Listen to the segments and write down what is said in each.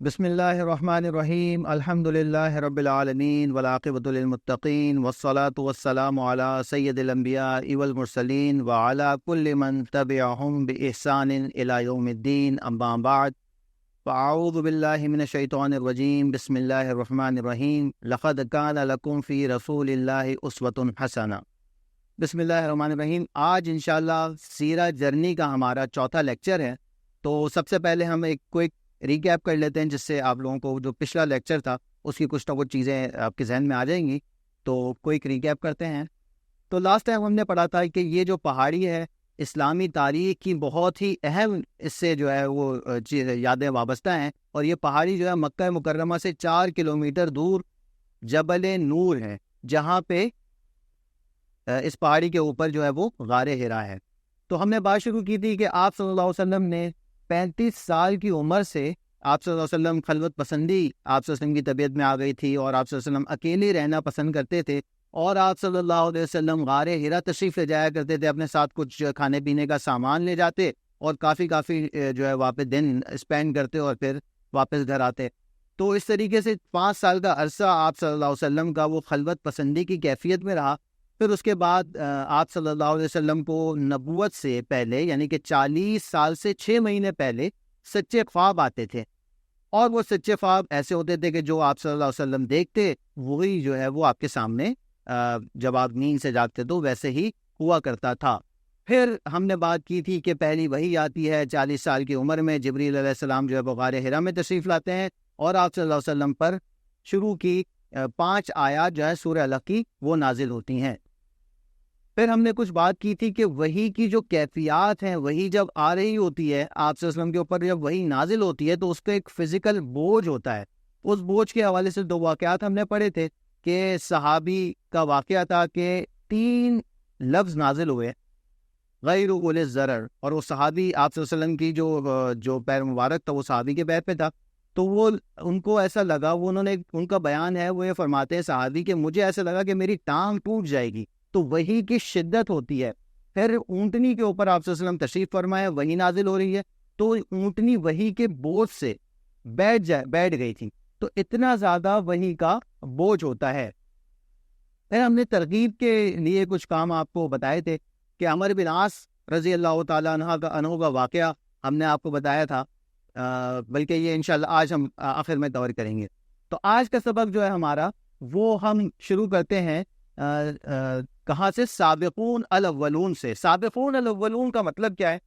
بسم اللہ الرحمن الرحیم الحمد للہ رب العالمین والعاقبۃ للمتقین والصلاة والسلام علی سید الانبیاء والمرسلین وعلی کل من تبعہم بإحسان الی یوم الدین اما بعد فاعوذ باللہ من الشیطان الرجیم بسم اللہ الرحمن الرحیم لقد کان لکم فی رسول اللہ اسوۃ حسنہ۔ بسم اللہ الرحمن الرحیم۔ آج انشاءاللہ سیرہ جرنی کا ہمارا چوتھا لیکچر ہے، تو سب سے پہلے ہم ایک کوئک ریکیپ کر لیتے ہیں، جس سے آپ لوگوں کو جو پچھلا لیکچر تھا اس کی کچھ نہ کچھ چیزیں آپ کے ذہن میں آ جائیں گی۔ تو کوئی ریکیپ کرتے ہیں۔ تو لاسٹ ٹائم ہم نے پڑھا تھا کہ یہ جو پہاڑی ہے اسلامی تاریخ کی بہت ہی اہم اس سے جو ہے وہ یادیں وابستہ ہیں، اور یہ پہاڑی جو ہے مکہ مکرمہ سے 4 کلومیٹر دور جبل نور ہے، جہاں پہ اس پہاڑی کے اوپر جو ہے وہ غار حرا ہے۔ تو ہم نے بات شروع کی تھی کہ آپ صلی اللہ علیہ وسلم نے 35 سال کی عمر سے آپ صلی اللہ علیہ وسلم خلوت پسندی آپ صلی اللہ علیہ وسلم کی طبیعت میں آ گئی تھی، اور آپ صلی اللہ علیہ وسلم اکیلے رہنا پسند کرتے تھے، اور آپ صلی اللہ علیہ وسلم غار حرا تشریف لے جایا کرتے تھے، اپنے ساتھ کچھ کھانے پینے کا سامان لے جاتے اور کافی جو ہے وہاں پہ دن اسپینڈ کرتے اور پھر واپس گھر آتے۔ تو اس طریقے سے 5 سال کا عرصہ آپ صلی اللہ علیہ وسلم کا وہ خلوت پسندی کی کیفیت میں رہا۔ پھر اس کے بعد آپ صلی اللہ علیہ وسلم کو نبوت سے پہلے، یعنی کہ 40 سال سے 6 مہینے پہلے سچے خواب آتے تھے، اور وہ سچے خواب ایسے ہوتے تھے کہ جو آپ صلی اللہ علیہ وسلم دیکھتے وہی جو ہے وہ آپ کے سامنے جب آپ نیند سے جاگتے تو ویسے ہی ہوا کرتا تھا۔ پھر ہم نے بات کی تھی کہ پہلی وحی آتی ہے 40 سال کی عمر میں، جبریل علیہ السلام جو ہے وہ غار حرا میں تشریف لاتے ہیں، اور آپ صلی اللہ علیہ وسلم پر شروع کی 5 آیات جو ہے سورہ الق کی وہ نازل ہوتی ہیں۔ پھر ہم نے کچھ بات کی تھی کہ وحی کی جو کیفیات ہیں، وحی جب آ رہی ہوتی ہے آپ صلی اللہ علیہ وسلم کے اوپر، جب وحی نازل ہوتی ہے تو اس کا ایک فزیکل بوجھ ہوتا ہے۔ اس بوجھ کے حوالے سے 2 واقعات ہم نے پڑھے تھے کہ صحابی کا واقعہ تھا کہ 3 لفظ نازل ہوئے غیر اول الضرر، اور وہ صحابی آپ صلی اللہ علیہ وسلم کی جو پیر مبارک تھا وہ صحابی کے پیر پہ تھا، تو وہ ان کو ایسا لگا، ان کا بیان ہے، وہ یہ فرماتے ہیں صحابی کہ مجھے ایسا لگا کہ میری ٹانگ ٹوٹ جائے گی، تو وحی کی شدت ہوتی ہے۔ پھر اونٹنی کے اوپر آپ صلی اللہ علیہ وسلم تشریف فرمائے، وحی نازل ہو رہی ہے، تو اونٹنی وحی کے بوجھ سے بیٹھ گئی تھی، تو اتنا زیادہ وحی کا بوجھ ہوتا ہے۔ پھر ہم نے ترغیب کے لیے کچھ کام آپ کو بتائے تھے کہ عمر بن عاص رضی اللہ تعالیٰ عنہ کا واقعہ ہم نے آپ کو بتایا تھا، بلکہ یہ انشاءاللہ آج ہم آخر میں کور کریں گے۔ تو آج کا سبق جو ہے ہمارا وہ ہم شروع کرتے ہیں کہاں سے؟ سابقون الاولون سے۔ سابقون الاولون کا مطلب کیا ہے؟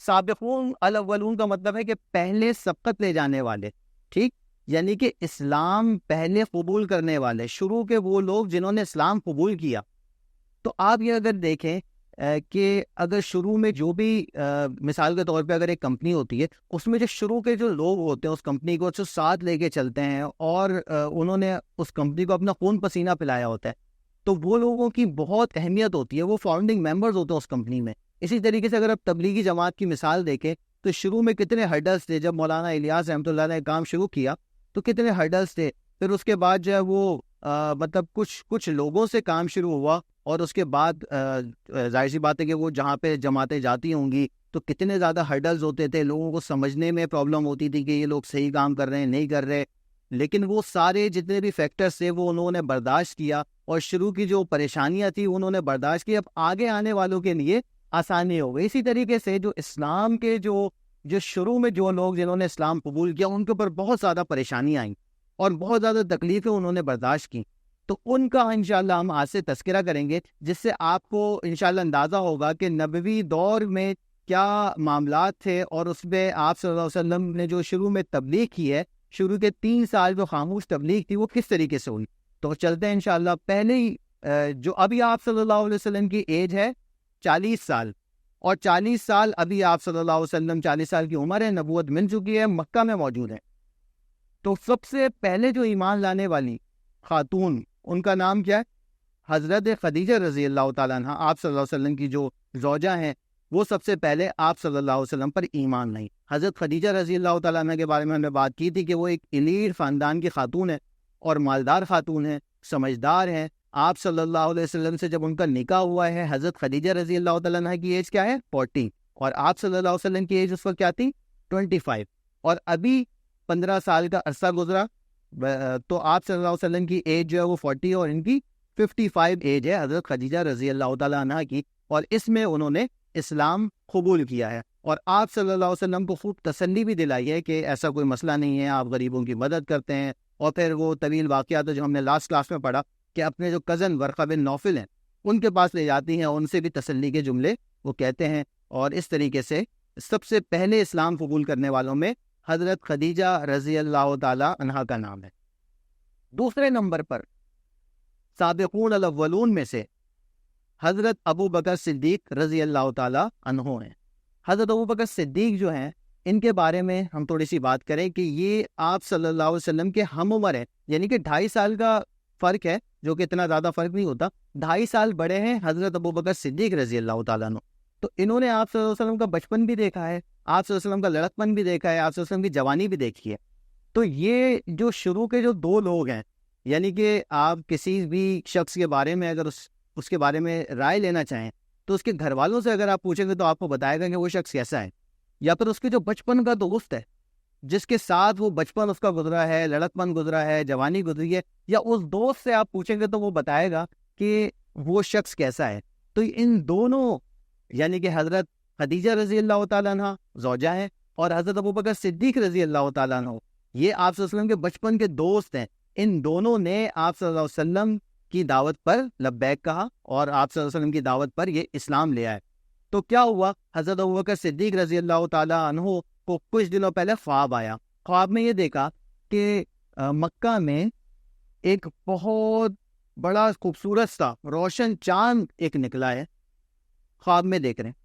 سابقون الاولون کا مطلب ہے کہ پہلے سبقت لے جانے والے، ٹھیک، یعنی کہ اسلام پہلے قبول کرنے والے، شروع کے وہ لوگ جنہوں نے اسلام قبول کیا۔ تو آپ یہ اگر دیکھیں کہ اگر شروع میں جو بھی مثال کے طور پہ اگر ایک کمپنی ہوتی ہے، اس میں جو شروع کے جو لوگ ہوتے ہیں اس کمپنی کو جو ساتھ لے کے چلتے ہیں، اور انہوں نے اس کمپنی کو اپنا خون پسینہ پلایا ہوتا ہے، تو وہ لوگوں کی بہت اہمیت ہوتی ہے، وہ فاؤنڈنگ ممبرز ہوتے ہیں اس کمپنی میں۔ اسی طریقے سے اگر آپ تبلیغی جماعت کی مثال دیکھیں تو شروع میں کتنے ہرڈلز تھے، جب مولانا الیاس رحمۃ اللہ نے کام شروع کیا تو کتنے ہرڈلز تھے، پھر اس کے بعد جو ہے وہ مطلب کچھ لوگوں سے کام شروع ہوا، اور اس کے بعد ظاہر سی بات ہے کہ وہ جہاں پہ جماعتیں جاتی ہوں گی تو کتنے زیادہ ہرڈلز ہوتے تھے، لوگوں کو سمجھنے میں پرابلم ہوتی تھی کہ یہ لوگ صحیح کام کر رہے ہیں نہیں کر رہے، لیکن وہ سارے جتنے بھی فیکٹرز تھے وہ انہوں نے برداشت کیا، اور شروع کی جو پریشانیاں تھیں انہوں نے برداشت کی، اب آگے آنے والوں کے لیے آسانی ہو گئی۔ اسی طریقے سے جو اسلام کے جو شروع میں جو لوگ جنہوں نے اسلام قبول کیا ان کے اوپر بہت زیادہ پریشانیاں آئیں اور بہت زیادہ تکلیفیں انہوں نے برداشت کی، تو ان کا انشاءاللہ ہم آج سے تذکرہ کریں گے، جس سے آپ کو انشاءاللہ اندازہ ہوگا کہ نبوی دور میں کیا معاملات تھے، اور اس میں آپ صلی اللہ علیہ وسلم نے جو شروع میں تبلیغ کی ہے، شروع کے 3 سال جو خاموش تبلیغ تھی وہ کس طریقے سے ہوئی۔ تو چلتے ہیں انشاءاللہ۔ پہلے ہی جو ابھی آپ صلی اللہ علیہ وسلم کی ایج ہے 40 سال، اور 40 سال ابھی آپ صلی اللہ علیہ وسلم 40 سال کی عمر ہے، نبوت مل چکی ہے، مکہ میں موجود ہے۔ تو سب سے پہلے جو ایمان لانے والی خاتون، ان کا نام کیا ہے؟ حضرت خدیجہ رضی اللہ تعالیٰ عنہ، آپ صلی اللہ علیہ وسلم کی جو زوجہ ہیں، وہ سب سے پہلے آپ صلی اللہ علیہ وسلم پر ایمان لائی۔ حضرت خدیجہ رضی اللہ تعالیٰ عنہ کے بارے میں ہم نے بات کی تھی کہ وہ ایک ایلیر خاندان کی خاتون ہے، اور مالدار خاتون ہیں، سمجھدار ہیں۔ آپ صلی اللہ علیہ وسلم سے جب ان کا نکاح ہوا ہے، حضرت خدیجہ رضی اللہ تعالیٰ عنہ کی ایج کیا ہے؟ 40، اور آپ صلی اللہ علیہ وسلم کی ایج اس وقت کیا تھی؟ 25، اور ابھی 15 سال کا عرصہ گزرا، تو آپ صلی اللہ علیہ وسلم کی ایج جو ہے وہ 40 اور ان کی 55 ایج ہے حضرت خدیجہ رضی اللہ تعالیٰ عنہ کی، اور اس میں انہوں نے اسلام قبول کیا ہے، اور آپ صلی اللہ علیہ وسلم کو خوب تسلی بھی دلائی ہے کہ ایسا کوئی مسئلہ نہیں ہے، آپ غریبوں کی مدد کرتے ہیں، اور پھر وہ طویل واقعات جو ہم نے لاسٹ کلاس میں پڑھا کہ اپنے جو کزن ورقہ بن نوفل ہیں ان کے پاس لے جاتی ہیں، ان سے بھی تسلی کے جملے وہ کہتے ہیں، اور اس طریقے سے سب سے پہلے اسلام قبول کرنے والوں میں حضرت خدیجہ رضی اللہ تعالی عنہا کا نام ہے۔ دوسرے نمبر پر سابقون الاولون میں سے حضرت ابو بکر صدیق رضی اللہ تعالی عنہ ہیں۔ حضرت ابو بکر صدیق جو ہیں ان کے بارے میں ہم تھوڑی سی بات کریں کہ یہ آپ صلی اللہ علیہ وسلم کے ہم عمر ہیں، یعنی کہ 2.5 سال کا فرق ہے، جو کہ اتنا زیادہ فرق نہیں ہوتا، 2.5 سال بڑے ہیں حضرت ابو بکر صدیق رضی اللہ تعالیٰ عنہ۔ تو انہوں نے آپ صلی اللہ علیہ وسلم کا بچپن بھی دیکھا ہے، آپ صلی اللہ علیہ وسلم کا لڑکپن بھی دیکھا ہے، آپ صلی اللہ علیہ وسلم کی جوانی بھی دیکھی ہے۔ تو یہ جو شروع کے جو 2 لوگ ہیں، یعنی کہ آپ کسی بھی شخص کے بارے میں اگر اس کے بارے میں رائے لینا چاہیں تو اس کے گھر والوں سے اگر آپ پوچھیں گے تو آپ کو بتائے گا کہ وہ شخص کیسا ہے، یا پھر اس کے جو بچپن کا دوست ہے جس کے ساتھ وہ بچپن اس کا گزرا ہے، لڑکپن گزرا ہے، جوانی گزری ہے، یا اس دوست سے آپ پوچھیں گے تو وہ بتائے گا کہ وہ شخص کیسا ہے۔ تو ان دونوں یعنی کہ حضرت خدیجہ رضی اللہ تعالیٰ عنہ زوجہ ہیں، اور حضرت ابو بکر صدیق رضی اللہ تعالیٰ عنہ یہ آپ صلی اللہ علیہ وسلم کے بچپن کے دوست ہیں۔ ان دونوں نے آپ صلی اللہ علیہ وسلم کی دعوت پر لبیک کہا اور آپ صلی اللہ علیہ وسلم کی دعوت پر یہ اسلام لے آئے۔ تو کیا ہوا، حضرت ابوبکر صدیق رضی اللہ تعالیٰ عنہ کو کچھ دنوں پہلے خواب آیا۔ خواب میں یہ دیکھا کہ مکہ میں ایک بہت بڑا خوبصورت سا روشن چاند ایک نکلا ہے، خواب میں دیکھ رہے ہیں،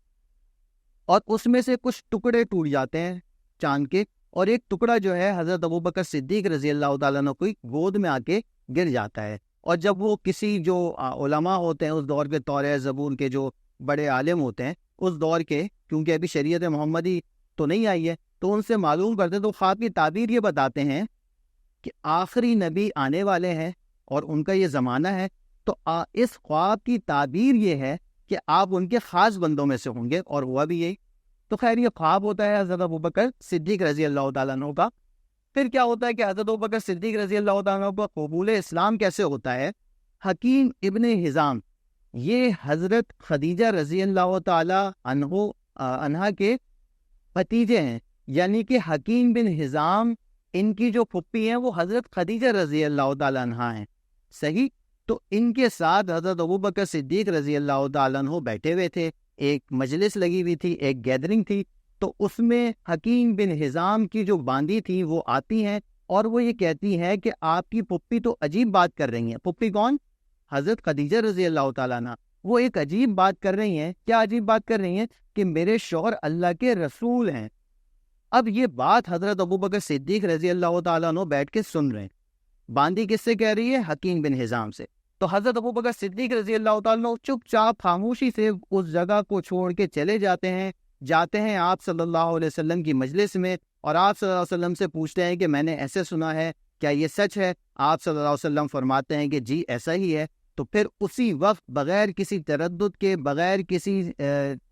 اور اس میں سے کچھ ٹکڑے ٹوٹ جاتے ہیں چاند کے، اور ایک ٹکڑا جو ہے حضرت ابوبکر صدیق رضی اللہ تعالیٰ عنہ کی گود میں آ کے گر جاتا ہے۔ اور جب وہ کسی جو علماء ہوتے ہیں اس دور کے، توریہ زبور کے جو بڑے عالم ہوتے ہیں اس دور کے، کیونکہ ابھی شریعت محمدی تو نہیں آئی ہے، تو ان سے معلوم کرتے تو خواب کی تعبیر یہ بتاتے ہیں کہ آخری نبی آنے والے ہیں اور ان کا یہ زمانہ ہے، تو اس خواب کی تعبیر یہ ہے کہ آپ ان کے خاص بندوں میں سے ہوں گے، اور ہوا بھی یہی۔ تو خیر یہ خواب ہوتا ہے حضرت ابوبکر صدیق رضی اللہ تعالیٰ عنہ کا۔ پھر کیا ہوتا ہے کہ حضرت ابوبکر صدیق رضی اللہ تعالیٰ عنہ کا قبول اسلام کیسے ہوتا ہے؟ حکیم ابن حزام یہ حضرت خدیجہ رضی اللہ تعالیٰ عنہ کے بھتیجے ہیں، یعنی کہ حکیم بن حزام ان کی جو پھپھی ہیں وہ حضرت خدیجہ رضی اللہ تعالیٰ عنہ ہیں، صحیح؟ تو ان کے ساتھ حضرت ابوبکر صدیق رضی اللہ تعالیٰ عنہ بیٹھے ہوئے تھے، ایک مجلس لگی ہوئی تھی، ایک گیدرنگ تھی، تو اس میں حکیم بن حزام کی جو باندی تھی وہ آتی ہیں اور وہ یہ کہتی ہے کہ آپ کی پھپھی تو عجیب بات کر رہی ہیں۔ پھپھی کون؟ حضرت خدیجہ رضی اللہ تعالیٰ عنہ۔ وہ ایک عجیب بات کر رہی ہیں۔ کیا عجیب بات کر رہی ہیں؟ کہ میرے شوہر اللہ کے رسول ہیں۔ اب یہ بات حضرت ابوبکر صدیق رضی اللہ تعالیٰ عنہ بیٹھ کے سن رہے ہیں۔ باندی کس سے کہہ رہی ہے؟ حکیم بن حزام سے۔ تو حضرت ابوبکر صدیق رضی اللہ تعالیٰ عنہ چپ چاپ خاموشی سے اس جگہ کو چھوڑ کے چلے جاتے ہیں آپ صلی اللہ علیہ وسلم کی مجلس میں، اور آپ صلی اللہ علیہ وسلم سے پوچھتے ہیں کہ میں نے ایسے سنا ہے، کیا یہ سچ ہے؟ آپ صلی اللہ علیہ وسلم فرماتے ہیں کہ جی ایسا ہی ہے۔ تو پھر اسی وقت بغیر کسی تردد کے، بغیر کسی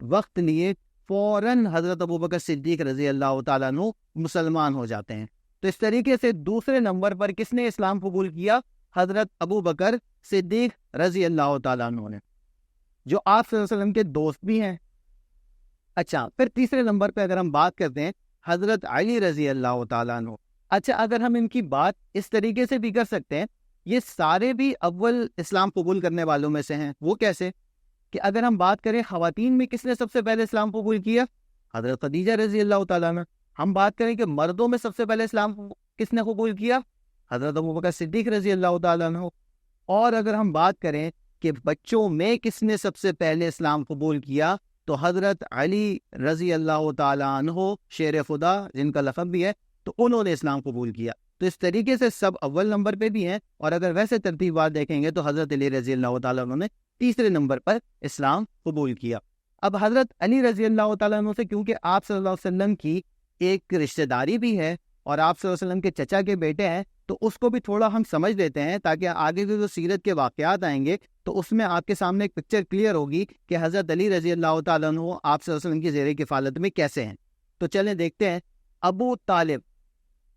وقت لیے فوراً حضرت ابوبکر صدیق رضی اللہ تعالیٰ عنہ مسلمان ہو جاتے ہیں۔ تو اس طریقے سے دوسرے نمبر پر کس نے اسلام قبول کیا؟ حضرت ابوبکر صدیق رضی اللہ تعالیٰ عنہ نے، جو آپ صلی اللہ علیہ وسلم کے دوست بھی ہیں۔ اچھا، پھر تیسرے نمبر پہ اگر ہم بات کرتے ہیں حضرت علی رضی اللہ تعالیٰ عنہ۔ اچھا، اگر ہم ان کی بات اس طریقے سے بھی کر سکتے ہیں، یہ سارے بھی اول اسلام قبول کرنے والوں میں سے ہیں۔ وہ کیسے؟ کہ اگر ہم بات کریں خواتین میں کس نے سب سے پہلے اسلام قبول کیا؟ حضرت خدیجہ رضی اللہ تعالیٰ عنہ۔ ہم بات کریں کہ مردوں میں سب سے پہلے اسلام کس نے قبول کیا؟ حضرت ابوبکر صدیق رضی اللہ تعالیٰ عنہ۔ اور اگر ہم بات کریں کہ بچوں میں کس نے سب سے پہلے اسلام قبول کیا، تو حضرت علی رضی اللہ تعالیٰ عنہ شیر خدا جن کا لقب بھی ہے، تو انہوں نے اسلام قبول کیا۔ تو اس طریقے سے سب اول نمبر پہ بھی ہیں، اور اگر ویسے ترتیبات دیکھیں گے تو حضرت علی رضی اللہ تعالیٰ عنہ نے تیسرے نمبر پر اسلام قبول کیا۔ اب حضرت علی رضی اللہ تعالیٰ عنہ سے کیونکہ آپ صلی اللہ علیہ وسلم کی ایک رشتہ داری بھی ہے اور آپ صلی اللہ علیہ وسلم کے چچا کے بیٹے ہیں، تو اس کو بھی تھوڑا ہم سمجھ لیتے ہیں تاکہ آگے کے جو سیرت کے واقعات آئیں گے تو اس میں آپ کے سامنے ایک پکچر کلیئر ہوگی کہ حضرت علی رضی اللہ تعالیٰ عنہ آپ صلی اللہ علیہ وسلم کی زیر کفالت میں کیسے ہیں۔ تو چلیں دیکھتے ہیں۔ ابو طالب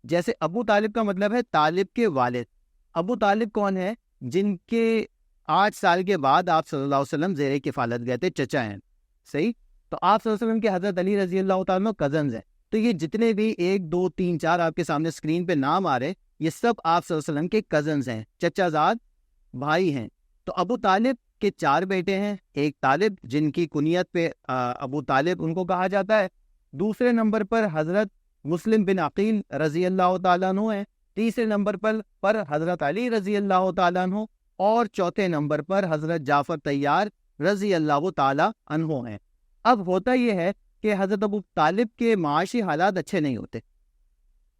جیسے ابو طالب کا مطلب ہے طالب کے والد. ابو طالب کون ہے؟ جن کے 8 سال کے بعد آپ صلی اللہ علیہ وسلم زیر کفالت گئے تھے، چچا ہیں. صحیح. تو آپ صلی اللہ علیہ وسلم کے حضرت علی رضی اللہ تعالیٰ کزنز ہیں. تو یہ جتنے بھی 1 2 3 4 آپ کے سامنے اسکرین پہ نام آ رہے ہیں، یہ سب آپ صلی اللہ علیہ وسلم کے کزنز ہیں، چچا زاد بھائی ہیں. تو ابو طالب کے 4 بیٹے ہیں. ایک طالب جن کی کنیت پہ ابو طالب ان کو کہا جاتا ہے. دوسرے نمبر پر حضرت مسلم بن عقیل رضی اللہ تعالیٰ عنہ ہیں. تیسرے نمبر پر حضرت علی رضی اللہ تعالیٰ عنہ، اور چوتھے نمبر پر حضرت جعفر طیار رضی اللہ تعالیٰ عنہ ہیں. اب ہوتا یہ ہے کہ حضرت ابو طالب کے معاشی حالات اچھے نہیں ہوتے،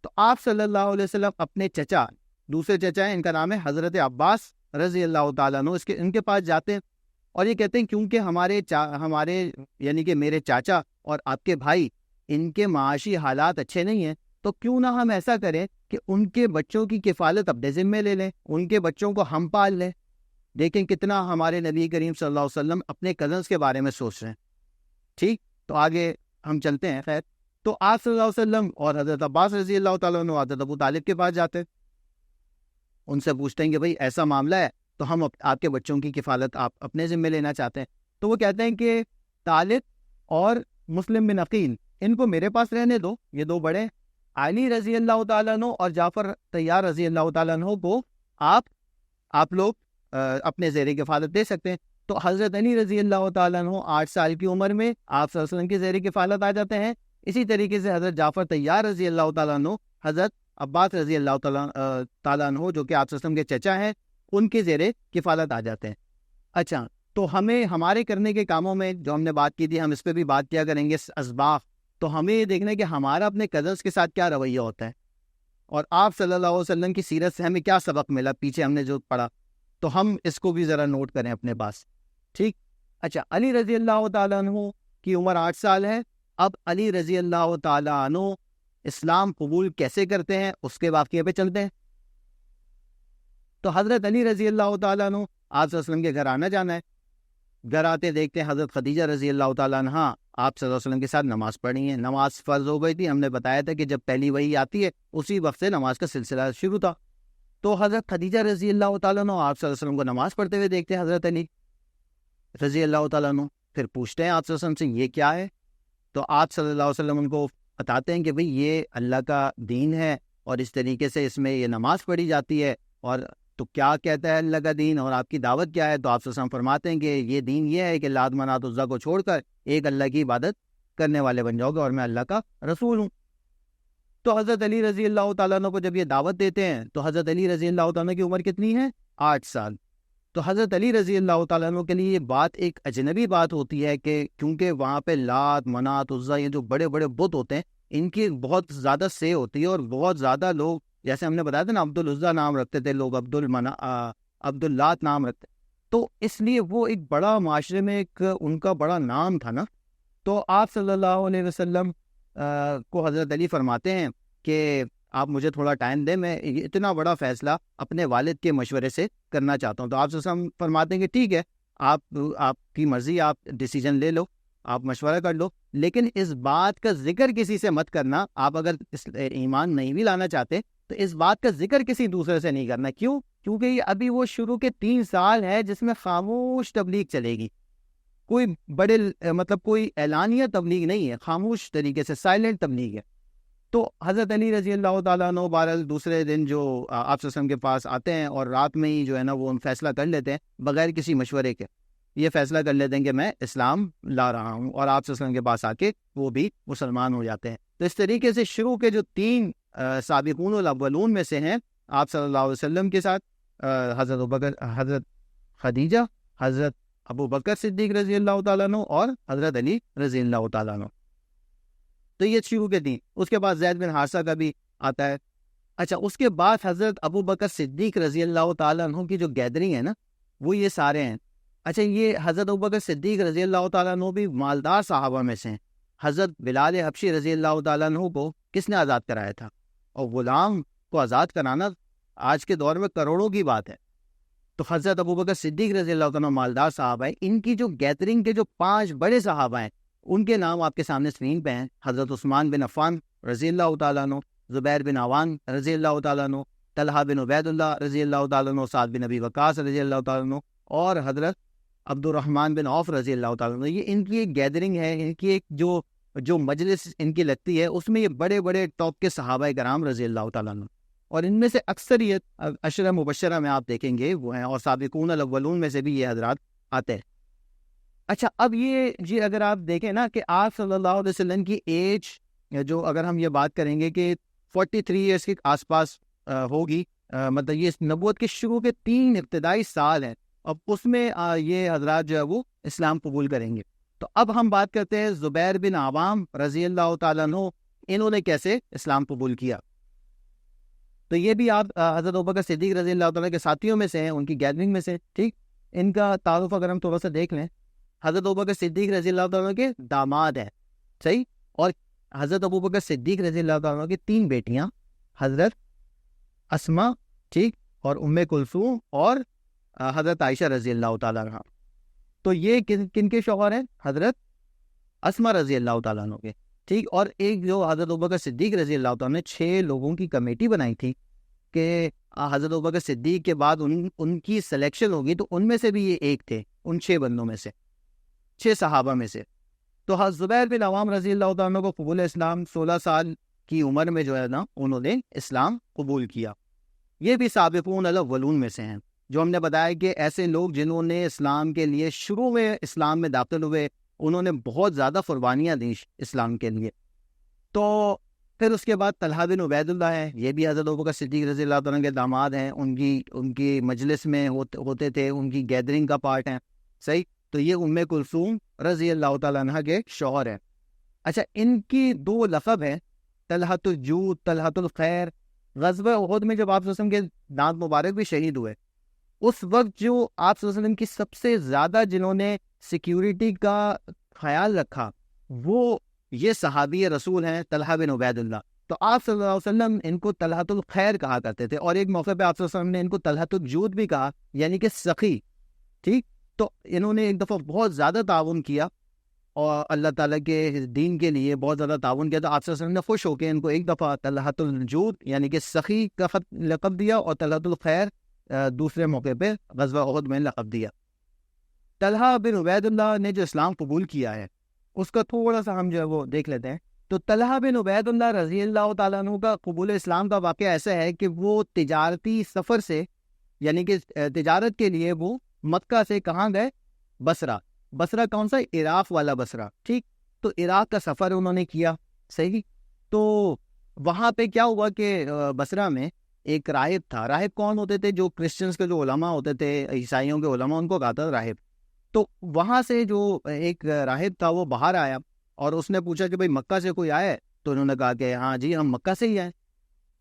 تو آپ صلی اللہ علیہ وسلم اپنے چچا، دوسرے چچا ہیں، ان کا نام ہے حضرت عباس رضی اللہ تعالیٰ عنہ، ان کے پاس جاتے ہیں اور یہ کہتے ہیں کیونکہ ہمارے یعنی کہ میرے چاچا اور آپ کے بھائی، ان کے معاشی حالات اچھے نہیں ہیں، تو کیوں نہ ہم ایسا کریں کہ ان کے بچوں کی کفالت اپنے ذمے لے لیں، ان کے بچوں کو ہم پال لیں. دیکھیں کتنا ہمارے نبی کریم صلی اللہ علیہ وسلم اپنے کزنس کے بارے میں سوچ رہے ہیں. ٹھیک، تو آگے ہم چلتے ہیں. خیر، تو آپ صلی اللہ علیہ وسلم اور حضرت عباس رضی اللہ تعالیٰ عنہ حضرت ابو طالب کے پاس جاتے ہیں، ان سے پوچھتے ہیں کہ بھئی ایسا معاملہ ہے تو ہم آپ کے بچوں کی کفالت آپ اپنے ذمے لینا چاہتے ہیں. تو وہ کہتے ہیں کہ طالب اور مسلم بن عقیل ان کو میرے پاس رہنے دو، یہ 2 بڑے، علی رضی اللہ تعالیٰ عنہ اور جعفر طیار رضی اللہ تعالیٰ عنہ کو آپ لوگ اپنے زیر کفالت دے سکتے ہیں. تو حضرت علی رضی اللہ تعالیٰ عنہ 8 سال کی عمر میں آپ صلی اللہ علیہ وسلم کے زیر کفالت آ جاتے ہیں. اسی طریقے سے حضرت جعفر طیار رضی اللہ تعالیٰ عنہ حضرت عباس رضی اللہ تعالیٰ عنہ جو کہ آپ صلی اللہ علیہ وسلم کے چچا ہیں، ان کے زیر کفالت آ جاتے ہیں. اچھا، تو ہمیں ہمارے کرنے کے کاموں میں جو ہم نے بات کی تھی، ہم اس پہ بھی بات کیا کریں گے، اسباق. تو ہمیں یہ دیکھنا ہے کہ ہمارا اپنے کزنس کے ساتھ کیا رویہ ہوتا ہے، اور آپ صلی اللہ علیہ وسلم کی سیرت سے ہمیں کیا سبق ملا پیچھے ہم نے جو پڑھا، تو ہم اس کو بھی ذرا نوٹ کریں اپنے پاس. ٹھیک. اچھا، علی رضی اللہ تعالیٰ عنہ کی عمر 8 سال ہے. اب علی رضی اللہ تعالیٰ عنہ اسلام قبول کیسے کرتے ہیں اس کے واقعے پہ چلتے ہیں. تو حضرت علی رضی اللہ تعالیٰ عنہ آپ صلی اللہ علیہ وسلم کے گھر آنا جانا ہے. گھر آتے دیکھتے ہیں حضرت خدیجہ رضی اللہ تعالیٰ عنہ آپ صلی اللہ علیہ وسلم کے ساتھ نماز پڑھی ہے. نماز فرض ہو گئی تھی، ہم نے بتایا تھا کہ جب پہلی وحی آتی ہے اسی وقت سے نماز کا سلسلہ شروع تھا. تو حضرت خدیجہ رضی اللہ تعالیٰ عنہ آپ صلی اللہ علیہ وسلم کو نماز پڑھتے ہوئے دیکھتے ہیں حضرت علی رضی اللہ تعالیٰ عنہ. پھر پوچھتے ہیں آپ صلی اللہ علیہ وسلم سے یہ کیا ہے. تو آپ صلی اللہ علیہ وسلم ان کو بتاتے ہیں کہ بھئی یہ اللہ کا دین ہے اور اس طریقے سے اس میں یہ نماز پڑھی جاتی ہے. اور تو کیا کہتا ہے اللہ کا دین اور آپ کی دعوت کیا ہے؟ تو آپ صلی اللہ علیہ وسلم فرماتے ہیں کہ یہ دین یہ ہے کہ لات منات عزا کو چھوڑ کر ایک اللہ کی عبادت کرنے والے بن جاؤ گے اور میں اللہ کا رسول ہوں. تو حضرت علی رضی اللہ تعالیٰ عنہ کو جب یہ دعوت دیتے ہیں تو حضرت علی رضی اللہ تعالیٰ عنہ کی عمر کتنی ہے؟ 8 سال. تو حضرت علی رضی اللہ تعالیٰ عنہ کے لیے یہ بات ایک اجنبی بات ہوتی ہے کہ کیونکہ وہاں پہ لات منات عزا یہ جو بڑے بڑے بت ہوتے ہیں ان کی بہت زیادہ سے ہوتی ہے، اور بہت زیادہ لوگ، جیسے ہم نے بتایا تھا نا، عبد العزا نام رکھتے تھے لوگ، عبد اللات نام رکھتے، تو اس لیے وہ ایک بڑا معاشرے میں ایک ان کا بڑا نام تھا نا. تو آپ صلی اللہ علیہ وسلم کو حضرت علی فرماتے ہیں کہ آپ مجھے تھوڑا ٹائم دیں، میں اتنا بڑا فیصلہ اپنے والد کے مشورے سے کرنا چاہتا ہوں. تو آپ سے ہم فرماتے ہیں کہ ٹھیک ہے، آپ کی مرضی، آپ ڈیسیجن لے لو، آپ مشورہ کر لو، لیکن اس بات کا ذکر کسی سے مت کرنا. آپ اگر ایمان نہیں بھی لانا چاہتے تو اس بات کا ذکر کسی دوسرے سے نہیں کرنا. کیوں؟ کیونکہ یہ ابھی وہ شروع کے 3 سال ہے جس میں خاموش تبلیغ چلے گی. کوئی بڑے کوئی اعلانیہ تبلیغ نہیں ہے، خاموش طریقے سے سائلنٹ تبلیغ ہے. تو حضرت علی رضی اللہ تعالیٰ عنہ بہرحال دوسرے دن جو آپ صلی اللہ علیہ وسلم کے پاس آتے ہیں اور رات میں ہی جو ہے نا وہ فیصلہ کر لیتے ہیں بغیر کسی مشورے کے، یہ فیصلہ کر لیتے ہیں کہ میں اسلام لا رہا ہوں، اور آپ صلی اللہ علیہ وسلم کے پاس آ کے وہ بھی مسلمان ہو جاتے ہیں. تو اس طریقے سے شروع کے جو 3 سابقون الاولون میں سے ہیں آپ صلی اللہ علیہ وسلم کے ساتھ حضرت خدیجہ، حضرت ابو بکر صدیق رضی اللہ تعالیٰ عنہ اور حضرت علی رضی اللہ تعالیٰ عنہ. تو یہ شروع کے 3. اس کے بعد زید بن حارثہ کا بھی آتا ہے. اچھا، اس کے بعد حضرت ابو بکر صدیق رضی اللہ تعالیٰ عنہ کی جو گیدرنگ ہے نا وہ یہ سارے ہیں. اچھا، یہ حضرت ابو بکر صدیق رضی اللہ تعالیٰ عنہ بھی مالدار صحابہ میں سے ہیں. حضرت بلال حبشی رضی اللہ تعالیٰ عنہ کو کس نے آزاد کرایا تھا؟ اور غلام کو آزاد کرانا آج کے دور میں کروڑوں کی بات ہے. تو حضرت ابو بکر صدیق رضی اللہ تعالیٰ عنہ مالدار صحابہ ہیں. ان کی جو گیدرنگ کے جو 5 بڑے صحابہ ہیں ان کے نام آپ کے سامنے اسکرین پہ ہیں. حضرت عثمان بن عفان رضی اللہ تعالیٰ عنہ، زبیر بن عوام رضی اللہ تعالیٰ عنہ، طلحہ بن عبید اللہ رضی اللہ تعالیٰ عنہ، سعد بن ابی وقاص رضی اللہ تعالیٰ عنہ، اور حضرت عبد الرحمن بن عوف رضی اللہ تعالیٰ عنہ. یہ ان کی ایک گیدرنگ ہے، ان کی ایک جو مجلس ان کی لگتی ہے، اس میں یہ بڑے بڑے ٹاپ کے صحابہ کرام رضی اللہ تعالیٰ عنہ، اور ان میں سے اکثریت عشرہ مبشرہ میں آپ دیکھیں گے وہ ہیں، اور سابقون الاولون میں سے بھی یہ حضرات آتے ہیں. اچھا، اب یہ جی اگر آپ دیکھیں نا کہ آپ صلی اللہ علیہ وسلم کی ایج جو اگر ہم یہ بات کریں گے کہ 43 ایئرس کے آس پاس ہوگی، مطلب یہ نبوت کے شروع کے 3 ابتدائی سال ہیں، اب اس میں یہ حضرات جو ہے وہ اسلام قبول کریں گے. تو اب ہم بات کرتے ہیں زبیر بن عوام رضی اللہ تعالیٰ عنہ، انہوں نے کیسے اسلام قبول کیا. تو یہ بھی آپ حضرت ابوبکر صدیق رضی اللہ تعالیٰ کے ساتھیوں میں سے ہیں، ان کی گیدرنگ میں سے. ٹھیک، ان کا تعارف اگر ہم تھوڑا سا دیکھ لیں، حضرت ابوبکر صدیق رضی اللہ تعالیٰ کے داماد ہیں، صحیح. اور حضرت ابوبکر صدیق رضی اللہ تعالیٰ کی 3 بیٹیاں، حضرت اسما، ٹھیک، اور ام کلثوم، اور حضرت عائشہ رضی اللہ تعالیٰ عنہ. تو یہ کن کے شوہر ہیں؟ حضرت اسما رضی اللہ تعالیٰ عنہ کے. ٹھیک، اور ایک جو حضرت ابوبکر صدیق رضی اللہ تعالیٰ نے 6 لوگوں کی کمیٹی بنائی تھی کہ حضرت ابوبکر صدیق کے بعد ان کی سلیکشن ہوگی، تو ان میں سے بھی یہ ایک تھے، ان 6 بندوں میں سے، 6 صحابہ میں سے. تو حضرت زبیر بن عوام رضی اللہ تعالیٰ کو قبول اسلام 16 سال کی عمر میں جو ہے نا انہوں نے اسلام قبول کیا. یہ بھی سابقون الاولون میں سے ہیں، جو ہم نے بتایا کہ ایسے لوگ جنہوں نے اسلام کے لیے شروع میں اسلام میں داخل ہوئے، انہوں نے بہت زیادہ قربانیاں دیں اسلام کے لیے. تو پھر اس کے بعد طلحہ بن عبید اللہ ہیں، یہ بھی حضرت ابوبکر صدیق رضی اللہ تعالیٰ کے داماد ہیں، ان کی مجلس میں ہوتے تھے، ان کی گیدرنگ کا پارٹ ہیں، صحیح. تو یہ ام کلثوم رضی اللہ تعالیٰ عنہ کے شوہر ہیں. اچھا، ان کی 2 لقب ہیں، طلحۃ الجود، طلحۃ الخیر. غزوہ احد میں جب آپ صلی اللہ علیہ وسلم کے دانت مبارک بھی شہید ہوئے، اس وقت جو آپ صلی اللہ علیہ وسلم کی سب سے زیادہ جنہوں نے سیکیورٹی کا خیال رکھا وہ یہ صحابی رسول ہیں، طلحہ بن عبید اللہ. تو آپ صلی اللہ علیہ وسلم ان کو طلحۃ الخیر کہا کرتے تھے، اور ایک موقع پہ آپ صلی اللہ علیہ وسلم نے ان کو طلحۃ الجود بھی کہا، یعنی کہ سخی. ٹھیک، تو انہوں نے ایک دفعہ بہت زیادہ تعاون کیا اور اللہ تعالیٰ کے دین کے لیے بہت زیادہ تعاون کیا. تو آپ صلی اللہ علیہ وسلم نے خوش ہو کے ان کو ایک دفعہ طلحۃ الجود یعنی کہ سخی کا لقب دیا، اور طلحۃ الخیر دوسرے موقع پہ غزوہ احد میں لقب دیا. طلحہ بن عبید اللہ نے جو اسلام قبول کیا ہے اس کا تھوڑا سا ہم جو ہے وہ دیکھ لیتے ہیں. تو طلحہ بن عبید اللہ رضی اللہ تعالیٰ عنہ کا قبول اسلام کا واقعہ ایسا ہے کہ وہ تجارتی سفر سے، یعنی کہ تجارت کے لیے وہ مکہ سے کہاں گئے؟ بصرہ. بصرہ کون سا؟ عراق والا بصرہ. ٹھیک، تو عراق کا سفر انہوں نے کیا، صحیح. تو وہاں پہ کیا ہوا کہ بصرہ میں ایک راہب تھا. راہب کون ہوتے تھے؟ جو کرسچنس کے جو علماء ہوتے تھے، عیسائیوں کے علماء، ان کو کہا تھا راہب. تو وہاں سے جو ایک راہب تھا وہ باہر آیا اور اس نے پوچھا کہ بھئی مکہ سے کوئی آیا ہے؟ تو انہوں نے کہا کہ ہاں جی ہم مکہ سے ہی آئے.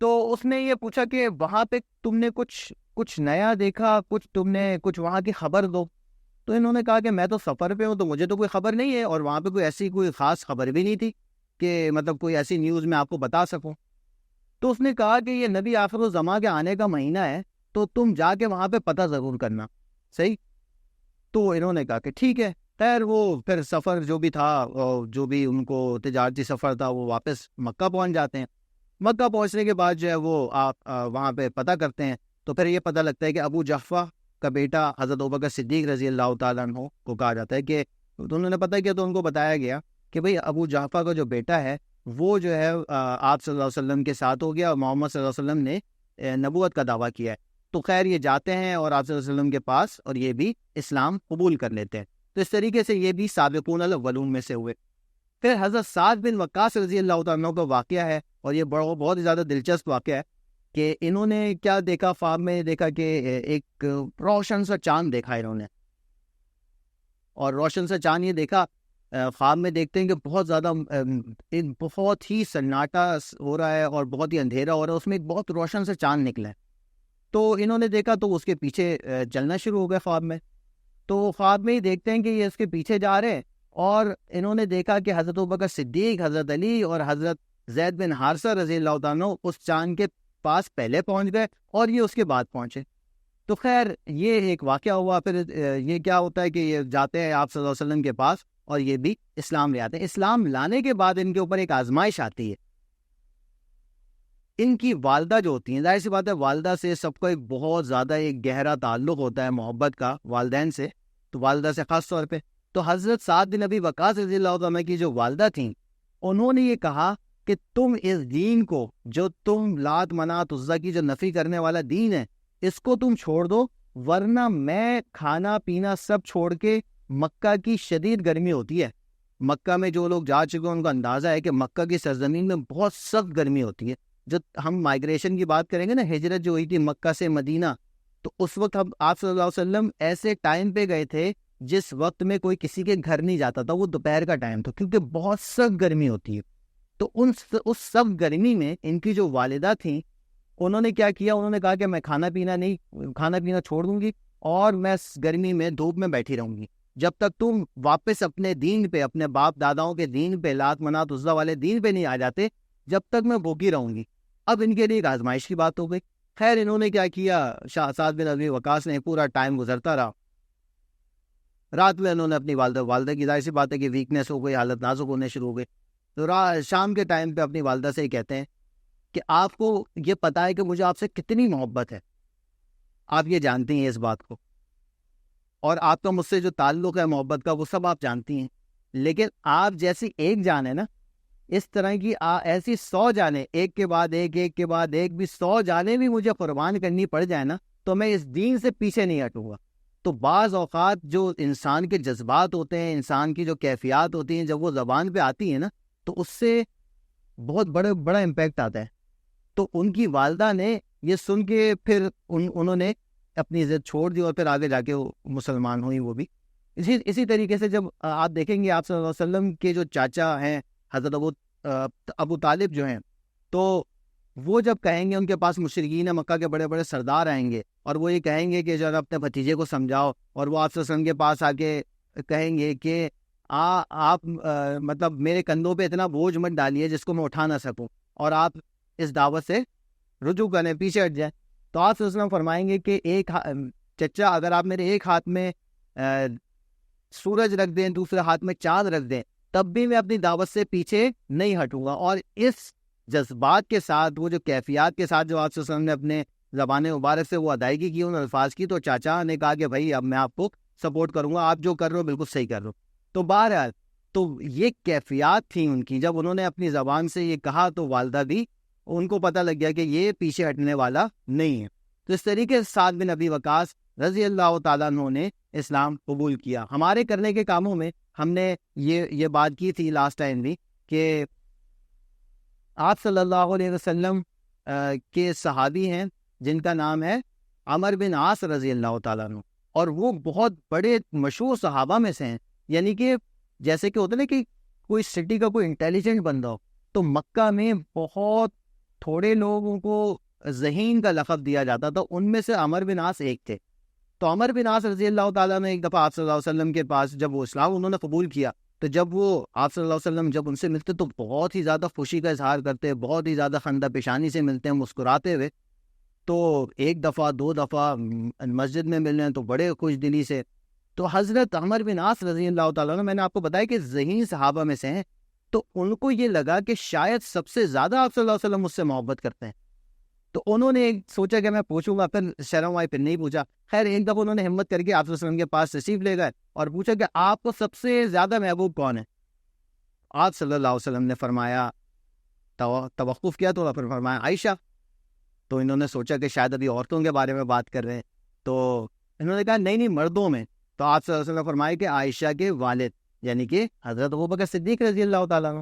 تو اس نے یہ پوچھا کہ وہاں پہ تم نے کچھ نیا دیکھا، تم نے کچھ وہاں کی خبر دو. تو انہوں نے کہا کہ میں تو سفر پہ ہوں، تو مجھے تو کوئی خبر نہیں ہے، اور وہاں پہ کوئی خاص خبر بھی نہیں تھی کہ مطلب کوئی ایسی نیوز میں آپ کو بتا سکوں. تو اس نے کہا کہ یہ نبی آخر الزماں کے آنے کا مہینہ ہے، تو تم جا کے وہاں پہ پتہ ضرور کرنا، صحیح. تو انہوں نے کہا کہ ٹھیک ہے. خیر وہ پھر سفر جو بھی تھا، جو بھی ان کو تجارتی سفر تھا، وہ واپس مکہ پہنچ جاتے ہیں. مکہ پہنچنے کے بعد جو ہے وہ آپ وہاں پہ پتہ کرتے ہیں. تو پھر یہ پتہ لگتا ہے کہ ابو جحفہ کا بیٹا حضرت ابوبکر صدیق رضی اللہ تعالیٰ عنہ کو کہا جاتا ہے کہ انہوں نے پتہ کیا، تو ان کو بتایا گیا کہ بھئی ابو جحفہ کا جو بیٹا ہے وہ جو ہے آپ صلی اللہ علیہ وسلم کے ساتھ ہو گیا، اور محمد صلی اللہ علیہ وسلم نے نبوت کا دعویٰ کیا ہے. تو خیر یہ جاتے ہیں اور آپ صلی اللہ علیہ وسلم کے پاس، اور یہ بھی اسلام قبول کر لیتے ہیں. تو اس طریقے سے یہ بھی سابقون الاولون میں سے ہوئے. پھر حضرت سعد بن وقاص رضی اللہ تعالیٰ عنہ کا واقعہ ہے، اور یہ بہت ہی زیادہ دلچسپ واقعہ ہے کہ انہوں نے کیا دیکھا؟ خواب میں دیکھا کہ ایک روشن سا چاند دیکھا انہوں نے، اور روشن سا چاند یہ دیکھا خواب میں دیکھتے ہیں کہ بہت ہی سناٹا ہو رہا ہے اور بہت ہی اندھیرا ہو رہا ہے، اس میں ایک بہت روشن سا چاند نکلا ہے. تو انہوں نے دیکھا تو اس کے پیچھے چلنا شروع ہو گیا خواب میں. تو خواب میں ہی دیکھتے ہیں کہ یہ اس کے پیچھے جا رہے ہیں، اور انہوں نے دیکھا کہ حضرت ابوبکر صدیق، حضرت علی اور حضرت زید بن حارثہ رضی اللہ تعالیٰ عنہ اس چاند کے پاس پہلے پہنچ گئے اور یہ اس کے بعد پہنچے. تو خیر یہ ایک واقعہ ہوا. پھر یہ کیا ہوتا ہے کہ یہ جاتے ہیں آپ صلی اللہ علیہ وسلم کے پاس اور یہ بھی اسلام لے آتے ہیں. اسلام لانے کے بعد ان کے اوپر ایک آزمائش آتی ہے. ان کی والدہ جو ہوتی ہیں، ظاہر سی بات ہے والدہ سے سب کو ایک بہت زیادہ ایک گہرا تعلق ہوتا ہے محبت کا والدین سے، تو والدہ سے خاص طور پہ۔ تو حضرت سعد بن ابی وقاص رضی اللہ عنہ کی جو والدہ تھیں، انہوں نے یہ کہا کہ تم اس دین کو، جو تم لات منات عزا کی جو نفی کرنے والا دین ہے، اس کو تم چھوڑ دو، ورنہ میں کھانا پینا سب چھوڑ کے، مکہ کی شدید گرمی ہوتی ہے، مکہ میں جو لوگ جا چکے ہیں ان کو اندازہ ہے کہ مکہ کی سرزمین میں بہت سخت گرمی ہوتی ہے۔ جب ہم مائگریشن کی بات کریں گے نا، ہجرت جو ہوئی تھی مکہ سے مدینہ، تو اس وقت آپ صلی اللہ علیہ وسلم ایسے ٹائم پہ گئے تھے جس وقت میں کوئی کسی کے گھر نہیں جاتا تھا، وہ دوپہر کا ٹائم تھا، کیونکہ بہت سخت گرمی ہوتی ہے۔ تو اس سخت گرمی میں ان کی جو والدہ تھیں، انہوں نے کیا کیا، انہوں نے کہا کہ میں کھانا پینا چھوڑ دوں گی اور میں اس گرمی میں دھوپ میں بیٹھی رہوں گی، جب تک تم واپس اپنے دین پہ، اپنے باپ داداؤں کے دین پہ، لات منات عزا والے دین پہ نہیں آ جاتے، جب تک میں بھوکی رہوں گی۔ اب ان کے لیے ایک آزمائش کی بات ہو گئی۔ خیر انہوں نے کیا کیا، سعد بن ابی وقاص نے، پورا ٹائم گزرتا رہا، رات میں انہوں نے اپنی والدہ کی، ظاہر سی بات ہے کہ ویکنیس ہو گئی، حالت نازک ہونے شروع ہو گئی، تو شام کے ٹائم پہ اپنی والدہ سے ہی کہتے ہیں کہ آپ کو یہ پتا ہے کہ مجھے آپ سے کتنی محبت ہے، آپ یہ جانتی ہیں اس بات کو، اور آپ کا مجھ سے جو تعلق ہے محبت کا وہ سب آپ جانتی ہیں، لیکن آپ جیسی ایک جان ہے نا، اس طرح کی ایسی 100 جانیں، ایک کے بعد ایک بھی 100 جانیں بھی مجھے قربان کرنی پڑ جائے نا، تو میں اس دین سے پیچھے نہیں ہٹوں گا۔ تو بعض اوقات جو انسان کے جذبات ہوتے ہیں، انسان کی جو کیفیات ہوتی ہیں، جب وہ زبان پہ آتی ہیں نا، تو اس سے بہت بڑا امپیکٹ آتا ہے۔ تو ان کی والدہ نے یہ سن کے پھر انہوں نے اپنی عزت چھوڑ دی، اور پھر آگے جا کے وہ مسلمان ہوئی وہ بھی۔ اسی طریقے سے جب آپ دیکھیں گے، آپ صلی اللہ علیہ وسلم کے جو چاچا ہیں حضرت ابو طالب جو ہیں، تو وہ جب کہیں گے، ان کے پاس مشرکین مکہ کے بڑے بڑے سردار آئیں گے، اور وہ یہ کہیں گے کہ ذرا اپنے بھتیجے کو سمجھاؤ، اور وہ آپ صلی اللہ علیہ وسلم کے پاس آ کے کہیں گے کہ آپ مطلب میرے کندھوں پہ اتنا بوجھ مت ڈالیے جس کو میں اٹھا نہ سکوں، اور آپ اس دعوت سے رجوع کریں، پیچھے ہٹ جائیں۔ تو آپ صلی اللہ علیہ وسلم فرمائیں گے کہ چچا اگر آپ میرے ایک ہاتھ میں سورج رکھ دیں، دوسرے ہاتھ میں چاند رکھ دیں، تب بھی میں اپنی دعوت سے پیچھے نہیں ہٹوں گا۔ اور اس جذبات کے ساتھ، وہ جو کیفیات کے ساتھ جو آپ صلی اللہ علیہ وسلم نے اپنے زبان مبارک سے وہ ادائیگی کی ان الفاظ کی، تو چاچا نے کہا کہ بھائی اب میں آپ کو سپورٹ کروں گا، آپ جو کر رہے ہو بالکل صحیح کر رہے ہو۔ تو بہرحال تو یہ کیفیات تھیں ان کی، جب انہوں نے اپنی زبان سے یہ کہا تو والدہ بھی، ان کو پتہ لگ گیا کہ یہ پیچھے ہٹنے والا نہیں ہے۔ تو اس طریقے سے سعد بن ابی وقاص رضی اللہ تعالیٰ عنہ نے اسلام قبول کیا۔ ہمارے کرنے کے کاموں میں ہم نے یہ بات کی تھی لاسٹ ٹائم بھی، کہ آپ صلی اللہ علیہ وسلم کے صحابی ہیں جن کا نام ہے عمر بن عاص رضی اللہ تعالیٰ عنہ، اور وہ بہت بڑے مشہور صحابہ میں سے ہیں۔ یعنی کہ جیسے کہ ہوتا ہے نا کہ کوئی سٹی کا کوئی انٹیلیجنٹ بندہ ہو، تو مکہ میں بہت تھوڑے لوگوں کو ذہین کا لقب دیا جاتا تھا، ان میں سے عمر بن عاص ایک تھے۔ تو عمر بن عاص رضی اللہ تعالیٰ نے ایک دفعہ آپ صلی اللہ علیہ وسلم کے پاس جب وہ اسلام انہوں نے قبول کیا، تو جب وہ آپ صلی اللہ علیہ وسلم جب ان سے ملتے تو بہت ہی زیادہ خوشی کا اظہار کرتے، بہت ہی زیادہ خندہ پیشانی سے ملتے ہیں، مسکراتے ہوئے۔ تو ایک دفعہ 2 دفعہ مسجد میں مل رہے ہیں تو بڑے خوش دلی سے۔ تو حضرت عمر بن عاص رضی اللہ تعالیٰ نے، میں نے آپ کو بتایا کہ ذہین صحابہ میں سے ہیں، تو ان کو یہ لگا کہ شاید سب سے زیادہ آپ صلی اللہ علیہ وسلم مجھ سے محبت کرتے ہیں۔ تو انہوں نے سوچا کہ میں پوچھوں گا، پھر شرم آئی، پھر نہیں پوچھا۔ خیر ایک دفعہ انہوں نے ہمت کر کے آپ صلی اللہ علیہ وسلم کے پاس تشریف لے گئے اور پوچھا کہ آپ کو سب سے زیادہ محبوب کون ہے؟ آپ صلی اللہ علیہ وسلم نے فرمایا، توقف کیا تو پھر فرمایا عائشہ۔ تو انہوں نے سوچا کہ شاید ابھی عورتوں کے بارے میں بات کر رہے ہیں، تو انہوں نے کہا نہیں مردوں میں۔ تو آپ صلی اللہ علیہ وسلم نے فرمایا کہ عائشہ کے والد یعنی کہ حضرت ابوبکر صدیق رضی اللہ تعالیٰ عنہ۔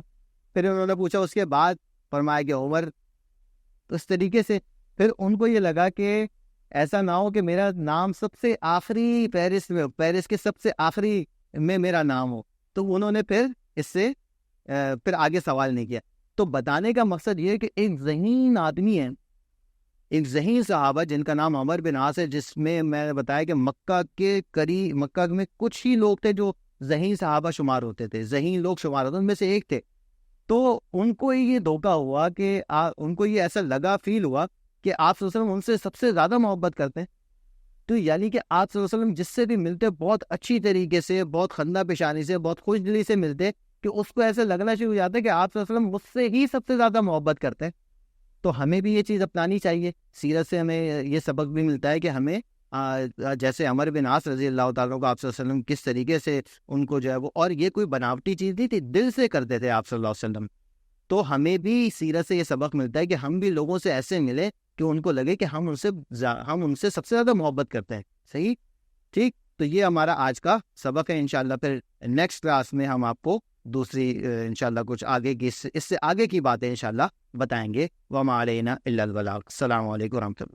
پھر انہوں نے پوچھا اس کے بعد، فرمایا کہ عمر۔ تو اس طریقے سے پھر ان کو یہ لگا کہ ایسا نہ ہو کہ میرا نام سب سے آخری پیرس کے سب سے آخری میں میرا نام ہو، تو انہوں نے پھر اس سے پھر آگے سوال نہیں کیا۔ تو بتانے کا مقصد یہ ہے کہ ایک ذہین آدمی ہے، ایک ذہین صحابہ جن کا نام عمر بن عاص ہے، جس میں نے بتایا کہ مکہ میں کچھ ہی لوگ تھے جو ذہین صحابہ شمار ہوتے تھے، ذہین لوگ شمار ہوتے، ان میں سے ایک تھے۔ تو ان کو یہ دھوکہ ہوا کہ ان کو یہ ایسا لگا، فیل ہوا کہ آپ صلی اللہ علیہ وسلم ان سے سب سے زیادہ محبت کرتے ہیں۔ تو یعنی کہ آپ صلی اللہ علیہ وسلم جس سے بھی ملتے بہت اچھی طریقے سے، بہت خندہ پیشانی سے، بہت خوش دلی سے ملتے، کہ اس کو ایسے لگنا شروع ہو جاتا ہے کہ آپ صلی اللہ علیہ وسلم مجھ سے ہی سب سے زیادہ محبت کرتے ہیں۔ تو ہمیں بھی یہ چیز اپنانی چاہیے. سیرت سے ہمیں یہ سبق بھی ملتا ہے کہ ہمیں جیسے عمر بن عاص رضی اللہ تعالیٰ کو آپ صلی اللہ علیہ وسلم کس طریقے سے ان کو جو ہے وہ، اور یہ کوئی بناوٹی چیز نہیں تھی، دل سے کرتے تھے آپ صلی اللہ علیہ وسلم. تو ہمیں بھی سیرت سے یہ سبق ملتا ہے کہ ہم بھی لوگوں سے ایسے ملیں کہ ان کو لگے کہ ہم ان سے سب سے زیادہ محبت کرتے ہیں. صحیح، ٹھیک. تو یہ ہمارا آج کا سبق ہے. انشاءاللہ پھر نیکسٹ کلاس میں ہم آپ کو دوسری انشاءاللہ کچھ آگے کی اس سے آگے کی باتیں انشاءاللہ بتائیں گے. وما علینا الا البلاغ. السلام علیکم ورحمۃ اللہ.